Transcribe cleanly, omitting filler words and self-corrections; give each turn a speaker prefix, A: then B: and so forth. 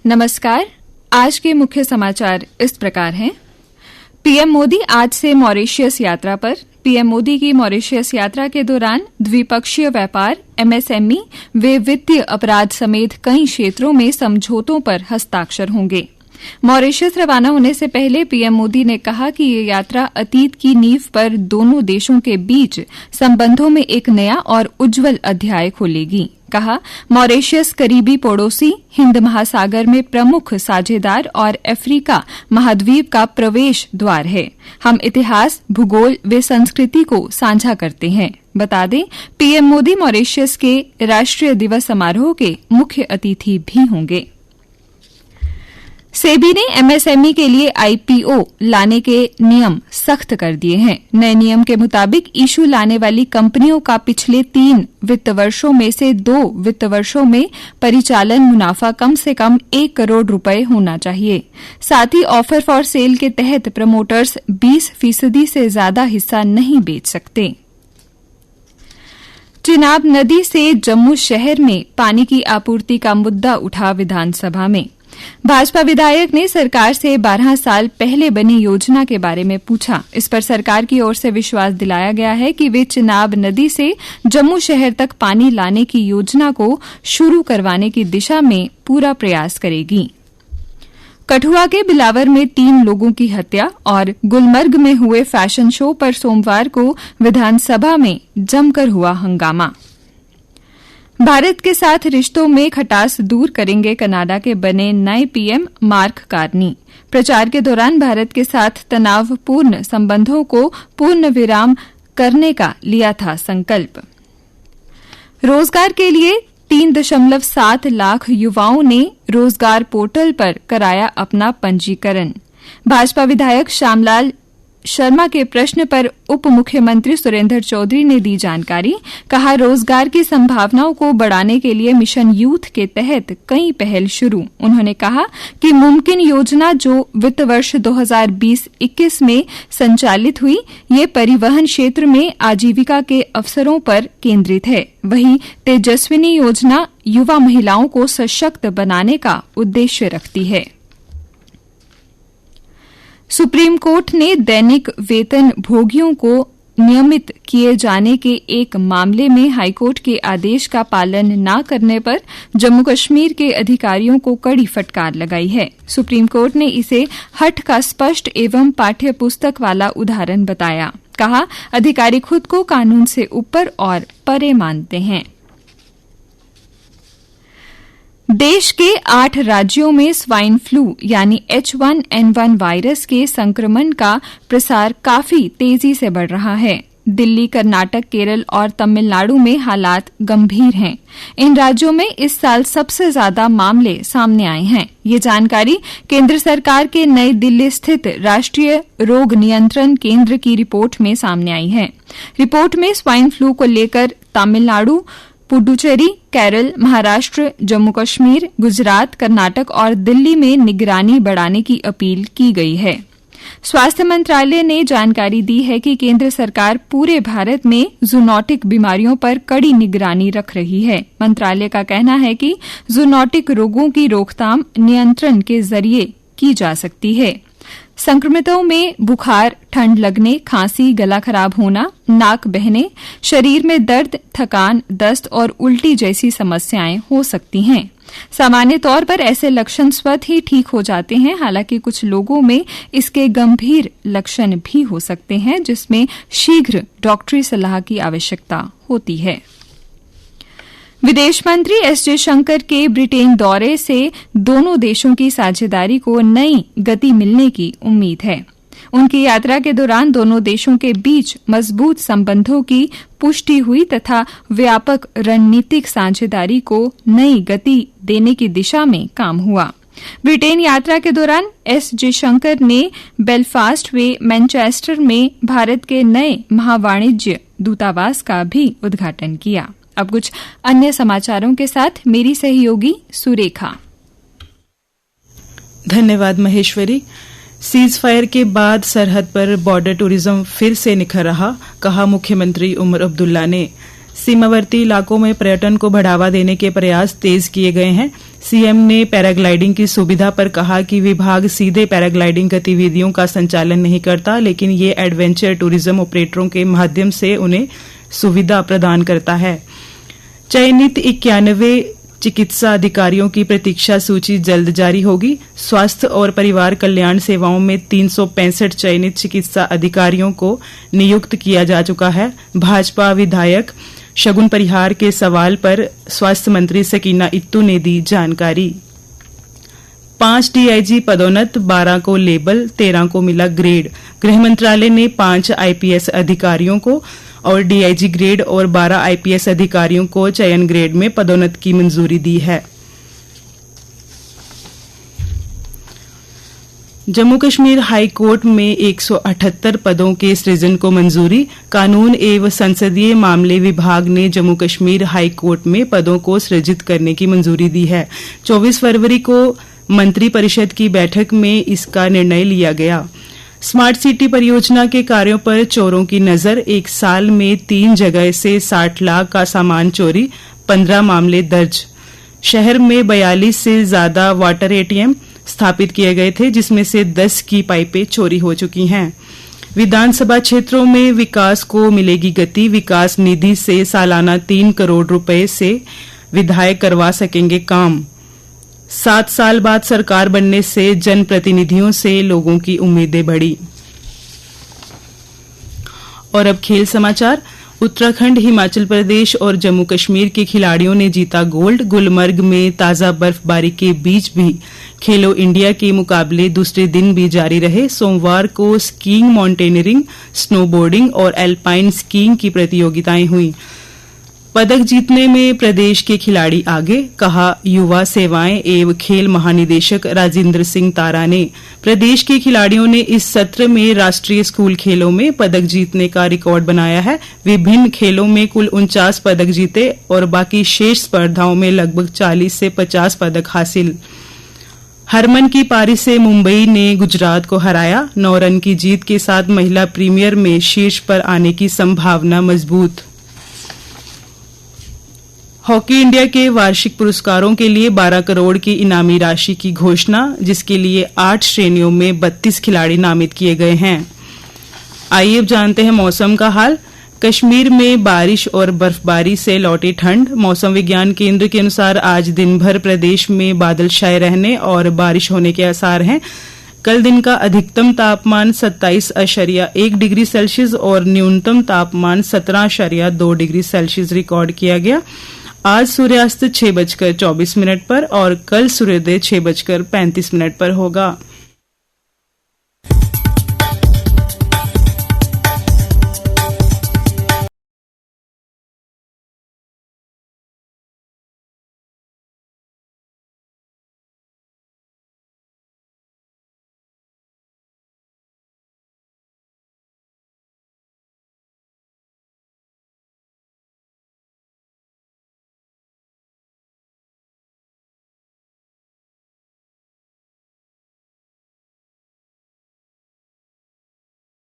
A: नमस्कार। आज के मुख्य समाचार इस प्रकार हैं। पीएम मोदी आज से मॉरिशस यात्रा पर। पीएम मोदी की मॉरिशस यात्रा के दौरान द्विपक्षीय व्यापार, एमएसएमई व वित्तीय अपराध समेत कई क्षेत्रों में समझौतों पर हस्ताक्षर होंगे। मॉरिशस रवाना होने से पहले पीएम मोदी ने कहा कि ये यात्रा अतीत की नींव पर दोनों देशों के बीच संबंधों में एक नया और उज्जवल अध्याय खोलेगी। कहा, मॉरिशस करीबी पड़ोसी, हिंद महासागर में प्रमुख साझेदार और अफ्रीका महाद्वीप का प्रवेश द्वार है। हम इतिहास, भूगोल व संस्कृति को साझा करते हैं। बता दें, पीएम मोदी मॉरिशस के राष्ट्रीय दिवस समारोह के मुख्य अतिथि भी होंगे। सेबी ने एमएसएमई के लिए आईपीओ लाने के नियम सख्त कर दिए हैं। नए नियम के मुताबिक इशू लाने वाली कंपनियों का पिछले 3 वित्त वर्षों में से 2 वित्त वर्षों में परिचालन मुनाफा कम से कम 1 करोड़ रुपए होना चाहिए। साथ ही ऑफर फॉर सेल के तहत प्रमोटर्स 20% से ज्यादा हिस्सा नहीं बेच सकते। चिनाब नदी से जम्मू शहर में पानी की आपूर्ति का मुद्दा उठा विधानसभा में। भाजपा विधायक ने सरकार से 12 साल पहले बनी योजना के बारे में पूछा। इस पर सरकार की ओर से विश्वास दिलाया गया है कि वे चिनाब नदी से जम्मू शहर तक पानी लाने की योजना को शुरू करवाने की दिशा में पूरा प्रयास करेगी। कठुआ के बिलावर में 3 लोगों की हत्या और गुलमर्ग में हुए फैशन शो पर सोमवार को विधानसभा में जमकर हुआ हंगामा। भारत के साथ रिश्तों में खटास दूर करेंगे कनाडा के बने नए पीएम मार्क कार्नी। प्रचार के दौरान भारत के साथ तनावपूर्ण संबंधों को पूर्ण विराम करने का लिया था संकल्प। रोजगार के लिए 3.7 लाख युवाओं ने रोजगार पोर्टल पर कराया अपना पंजीकरण। भाजपा विधायक श्यामलाल शर्मा के प्रश्न पर उप मुख्यमंत्री सुरेंद्र चौधरी ने दी जानकारी। कहा, रोजगार की संभावनाओं को बढ़ाने के लिए मिशन यूथ के तहत कई पहल शुरू। उन्होंने कहा कि मुमकिन योजना जो वित्त वर्ष 2020-21 में संचालित हुई, ये परिवहन क्षेत्र में आजीविका के अवसरों पर केंद्रित है। वहीं तेजस्विनी योजना युवा महिलाओं को सशक्त बनाने का उद्देश्य रखती है। सुप्रीम कोर्ट ने दैनिक वेतन भोगियों को नियमित किए जाने के एक मामले में हाईकोर्ट के आदेश का पालन न करने पर जम्मू कश्मीर के अधिकारियों को कड़ी फटकार लगाई है। सुप्रीम कोर्ट ने इसे हठ का स्पष्ट एवं पाठ्य पुस्तक वाला उदाहरण बताया। कहा, अधिकारी खुद को कानून से ऊपर और परे मानते हैं। देश के 8 राज्यों में स्वाइन फ्लू यानी H1N1 वायरस के संक्रमण का प्रसार काफी तेजी से बढ़ रहा है। दिल्ली, कर्नाटक, केरल और तमिलनाडु में हालात गंभीर हैं। इन राज्यों में इस साल सबसे ज्यादा मामले सामने आए हैं। ये जानकारी केंद्र सरकार के नई दिल्ली स्थित राष्ट्रीय रोग नियंत्रण केंद्र की रिपोर्ट में सामने आई है। रिपोर्ट में स्वाइन फ्लू को लेकर तमिलनाडु, पुडुचेरी, केरल, महाराष्ट्र, जम्मू कश्मीर, गुजरात, कर्नाटक और दिल्ली में निगरानी बढ़ाने की अपील की गई है। स्वास्थ्य मंत्रालय ने जानकारी दी है कि केंद्र सरकार पूरे भारत में जूनोटिक बीमारियों पर कड़ी निगरानी रख रही है। मंत्रालय का कहना है कि जूनोटिक रोगों की रोकथाम नियंत्रण के जरिए की जा सकती है। संक्रमितों में बुखार, ठंड लगने, खांसी, गला खराब होना, नाक बहने, शरीर में दर्द, थकान, दस्त और उल्टी जैसी समस्याएं हो सकती हैं। सामान्य तौर पर ऐसे लक्षण स्वतः ही ठीक हो जाते हैं। हालांकि कुछ लोगों में इसके गंभीर लक्षण भी हो सकते हैं, जिसमें शीघ्र डॉक्टरी सलाह की आवश्यकता होती है। विदेश मंत्री एस जयशंकर के ब्रिटेन दौरे से दोनों देशों की साझेदारी को नई गति मिलने की उम्मीद है। उनकी यात्रा के दौरान दोनों देशों के बीच मजबूत संबंधों की पुष्टि हुई तथा व्यापक रणनीतिक साझेदारी को नई गति देने की दिशा में काम हुआ। ब्रिटेन यात्रा के दौरान एस जयशंकर ने बेलफास्ट व मैनचेस्टर में भारत के नए महावाणिज्य दूतावास का भी उद्घाटन किया। अब कुछ अन्य समाचारों के साथ मेरी सहयोगी सुरेखा।
B: धन्यवाद महेश्वरी। सीज फायर के बाद सरहद पर बॉर्डर टूरिज्म फिर से निखर रहा, कहा मुख्यमंत्री उमर अब्दुल्ला ने। सीमावर्ती इलाकों में पर्यटन को बढ़ावा देने के प्रयास तेज किए गए हैं। सीएम ने पैराग्लाइडिंग की सुविधा पर कहा कि विभाग सीधे पैराग्लाइडिंग गतिविधियों का संचालन नहीं करता, लेकिन ये एडवेंचर टूरिज्म ऑपरेटरों के माध्यम से उन्हें सुविधा प्रदान करता है। चयनित 91 चिकित्सा अधिकारियों की प्रतीक्षा सूची जल्द जारी होगी। स्वास्थ्य और परिवार कल्याण सेवाओं में 365 चयनित चिकित्सा अधिकारियों को नियुक्त किया जा चुका है। भाजपा विधायक शगुन परिहार के सवाल पर स्वास्थ्य मंत्री सकीना इत्तू ने दी जानकारी। 5 डीआईजी पदोन्नत, 12 को लेबल, 13 को मिला ग्रेड। गृह मंत्रालय ने 5 आईपीएस अधिकारियों को और डीआईजी ग्रेड और 12 आईपीएस अधिकारियों को चयन ग्रेड में पदोन्नत की मंजूरी दी है। जम्मू कश्मीर हाई कोर्ट में 178 पदों के सृजन को मंजूरी। कानून एवं संसदीय मामले विभाग ने जम्मू कश्मीर हाई कोर्ट में पदों को सृजित करने की मंजूरी दी है। 24 फरवरी को मंत्री परिषद की बैठक में इसका निर्णय लिया गया। स्मार्ट सिटी परियोजना के कार्यों पर चोरों की नजर। एक साल में 3 जगह से 60 लाख का सामान चोरी, 15 मामले दर्ज। शहर में 42 से ज्यादा वाटर एटीएम स्थापित किए गए थे, जिसमें से 10 की पाइपें चोरी हो चुकी हैं। विधानसभा क्षेत्रों में विकास को मिलेगी गति। विकास निधि से सालाना 3 करोड़ रुपए से विधायक करवा सकेंगे काम। 7 साल बाद सरकार बनने से जनप्रतिनिधियों से लोगों की उम्मीदें बढ़ी। और अब खेल समाचार। उत्तराखंड, हिमाचल प्रदेश और जम्मू कश्मीर के खिलाड़ियों ने जीता गोल्ड। गुलमर्ग में ताजा बर्फबारी के बीच भी खेलो इंडिया के मुकाबले दूसरे दिन भी जारी रहे। सोमवार को स्कीइंग, माउंटेनियरिंग, स्नोबोर्डिंग और एल्पाइन स्कीइंग की प्रतियोगिताएं हुई। पदक जीतने में प्रदेश के खिलाड़ी आगे, कहा युवा सेवाएं एवं खेल महानिदेशक राजेंद्र सिंह तारा ने। प्रदेश के खिलाड़ियों ने इस सत्र में राष्ट्रीय स्कूल खेलों में पदक जीतने का रिकॉर्ड बनाया है। विभिन्न खेलों में कुल 49 पदक जीते और बाकी शेष स्पर्धाओं में लगभग 40 से 50 पदक हासिल। हरमन की पारी से मुंबई ने गुजरात को हराया। 9 रन की जीत के साथ महिला प्रीमियर में शीर्ष पर आने की संभावना मजबूत। हॉकी इंडिया के वार्षिक पुरस्कारों के लिए 12 करोड़ की इनामी राशि की घोषणा, जिसके लिए 8 श्रेणियों में 32 खिलाड़ी नामित किए गए हैं। आइए अब जानते हैं मौसम का हाल। कश्मीर में बारिश और बर्फबारी से लौटी ठंड। मौसम विज्ञान केंद्र के अनुसार आज दिन भर प्रदेश में बादल छाए रहने और बारिश होने के आसार हैं। कल दिन का अधिकतम तापमान 27.1 डिग्री सेल्सियस और न्यूनतम तापमान 17.2 डिग्री सेल्सियस रिकॉर्ड किया गया। आज सूर्यास्त 6:24 पर और कल सूर्योदय 6:35 पर होगा।